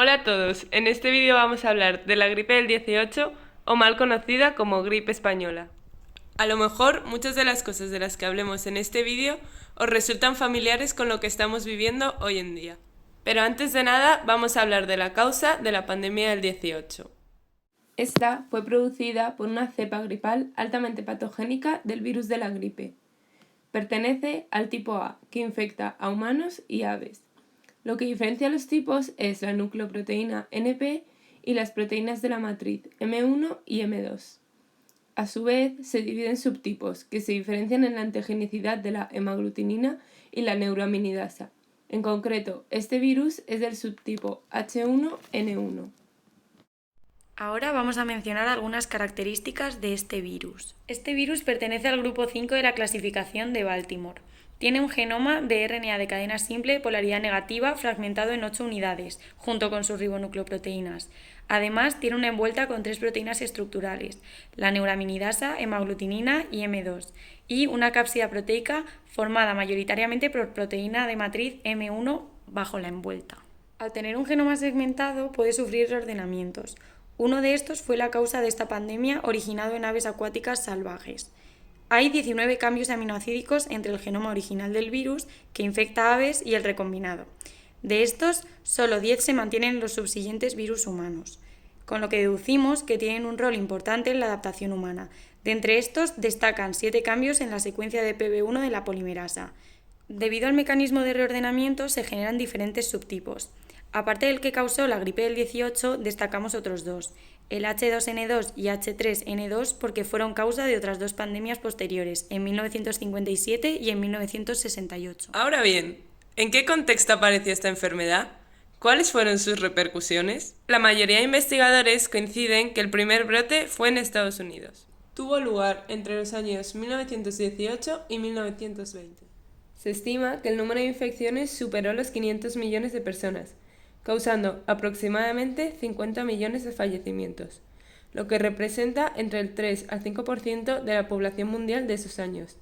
Hola a todos, en este vídeo vamos a hablar de la gripe del 18 o mal conocida como gripe española. A lo mejor muchas de las cosas de las que hablemos en este vídeo os resultan familiares con lo que estamos viviendo hoy en día. Pero antes de nada vamos a hablar de la causa de la pandemia del 18. Esta fue producida por una cepa gripal altamente patogénica del virus de la gripe. Pertenece al tipo A, que infecta a humanos y aves. Lo que diferencia los tipos es la nucleoproteína NP y las proteínas de la matriz M1 y M2. A su vez, se dividen en subtipos, que se diferencian en la antigenicidad de la hemaglutinina y la neuraminidasa. En concreto, este virus es del subtipo H1N1. Ahora vamos a mencionar algunas características de este virus. Este virus pertenece al grupo 5 de la clasificación de Baltimore. Tiene un genoma de RNA de cadena simple de polaridad negativa fragmentado en 8 unidades, junto con sus ribonucleoproteínas. Además, tiene una envuelta con 3 proteínas estructurales, la neuraminidasa, hemaglutinina y M2, y una cápsida proteica formada mayoritariamente por proteína de matriz M1 bajo la envuelta. Al tener un genoma segmentado, puede sufrir reordenamientos. Uno de estos fue la causa de esta pandemia originado en aves acuáticas salvajes. Hay 19 cambios aminoácidos entre el genoma original del virus que infecta a aves y el recombinado. De estos, solo 10 se mantienen en los subsiguientes virus humanos, con lo que deducimos que tienen un rol importante en la adaptación humana. De entre estos, destacan 7 cambios en la secuencia de PB1 de la polimerasa. Debido al mecanismo de reordenamiento, se generan diferentes subtipos. Aparte del que causó la gripe del 18, destacamos otros dos, el H2N2 y H3N2 porque fueron causa de otras dos pandemias posteriores, en 1957 y en 1968. Ahora bien, ¿en qué contexto apareció esta enfermedad? ¿Cuáles fueron sus repercusiones? La mayoría de investigadores coinciden que el primer brote fue en Estados Unidos. Tuvo lugar entre los años 1918 y 1920. Se estima que el número de infecciones superó los 500 millones de personas, causando aproximadamente 50 millones de fallecimientos, lo que representa entre el 3 al 5% de la población mundial de esos años.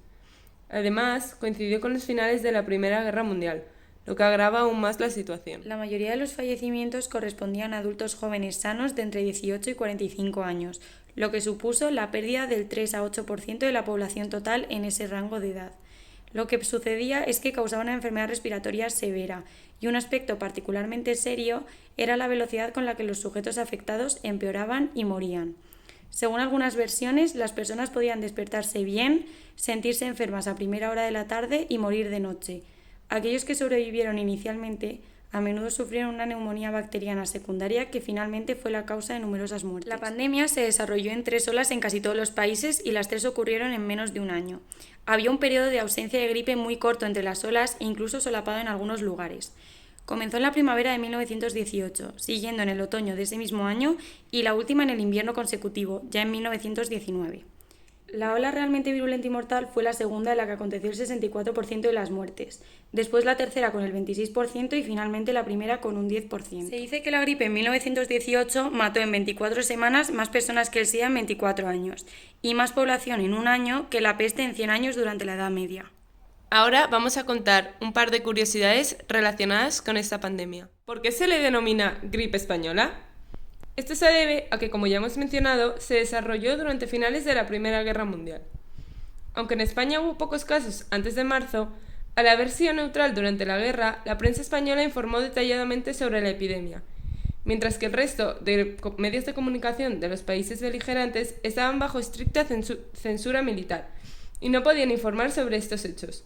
Además, coincidió con los finales de la Primera Guerra Mundial, lo que agrava aún más la situación. La mayoría de los fallecimientos correspondían a adultos jóvenes sanos de entre 18 y 45 años, lo que supuso la pérdida del 3 a 8% de la población total en ese rango de edad. Lo que sucedía es que causaba una enfermedad respiratoria severa y un aspecto particularmente serio era la velocidad con la que los sujetos afectados empeoraban y morían. Según algunas versiones, las personas podían despertarse bien, sentirse enfermas a primera hora de la tarde y morir de noche. Aquellos que sobrevivieron inicialmente a menudo sufrieron una neumonía bacteriana secundaria que finalmente fue la causa de numerosas muertes. La pandemia se desarrolló en 3 olas en casi todos los países y las 3 ocurrieron en menos de un año. Había un periodo de ausencia de gripe muy corto entre las olas e incluso solapado en algunos lugares. Comenzó en la primavera de 1918, siguiendo en el otoño de ese mismo año y la última en el invierno consecutivo, ya en 1919. La ola realmente virulenta y mortal fue la segunda en la que aconteció el 64% de las muertes, después la tercera con el 26% y finalmente la primera con un 10%. Se dice que la gripe en 1918 mató en 24 semanas más personas que el SIDA en 24 años y más población en un año que la peste en 100 años durante la Edad Media. Ahora vamos a contar un par de curiosidades relacionadas con esta pandemia. ¿Por qué se le denomina gripe española? Esto se debe a que, como ya hemos mencionado, se desarrolló durante finales de la Primera Guerra Mundial. Aunque en España hubo pocos casos antes de marzo, al haber sido neutral durante la guerra, la prensa española informó detalladamente sobre la epidemia, mientras que el resto de medios de comunicación de los países beligerantes estaban bajo estricta censura militar y no podían informar sobre estos hechos.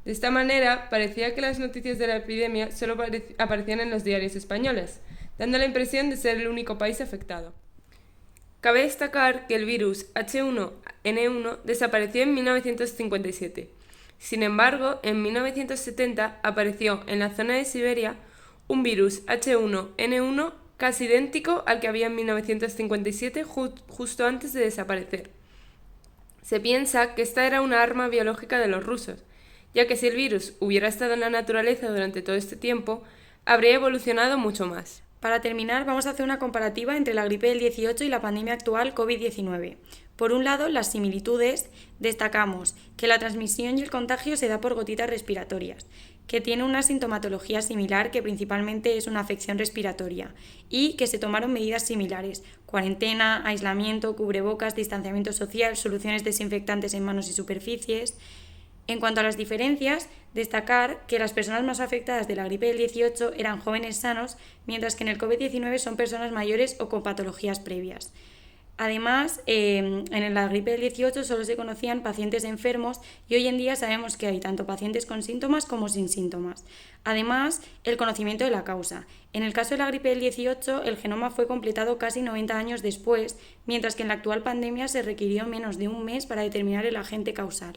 De esta manera, parecía que las noticias de la epidemia solo aparecían en los diarios españoles, dando la impresión de ser el único país afectado. Cabe destacar que el virus H1N1 desapareció en 1957. Sin embargo, en 1970 apareció en la zona de Siberia un virus H1N1 casi idéntico al que había en 1957 justo antes de desaparecer. Se piensa que esta era una arma biológica de los rusos, ya que si el virus hubiera estado en la naturaleza durante todo este tiempo, habría evolucionado mucho más. Para terminar, vamos a hacer una comparativa entre la gripe del 18 y la pandemia actual COVID-19. Por un lado, las similitudes, destacamos que la transmisión y el contagio se da por gotitas respiratorias, que tiene una sintomatología similar, que principalmente es una afección respiratoria, y que se tomaron medidas similares: cuarentena, aislamiento, cubrebocas, distanciamiento social, soluciones desinfectantes en manos y superficies. En cuanto a las diferencias, destacar que las personas más afectadas de la gripe del 18 eran jóvenes sanos, mientras que en el COVID-19 son personas mayores o con patologías previas. Además, en la gripe del 18 solo se conocían pacientes enfermos, y hoy en día sabemos que hay tanto pacientes con síntomas como sin síntomas. Además, el conocimiento de la causa. En el caso de la gripe del 18, el genoma fue completado casi 90 años después, mientras que en la actual pandemia se requirió menos de un mes para determinar el agente causal.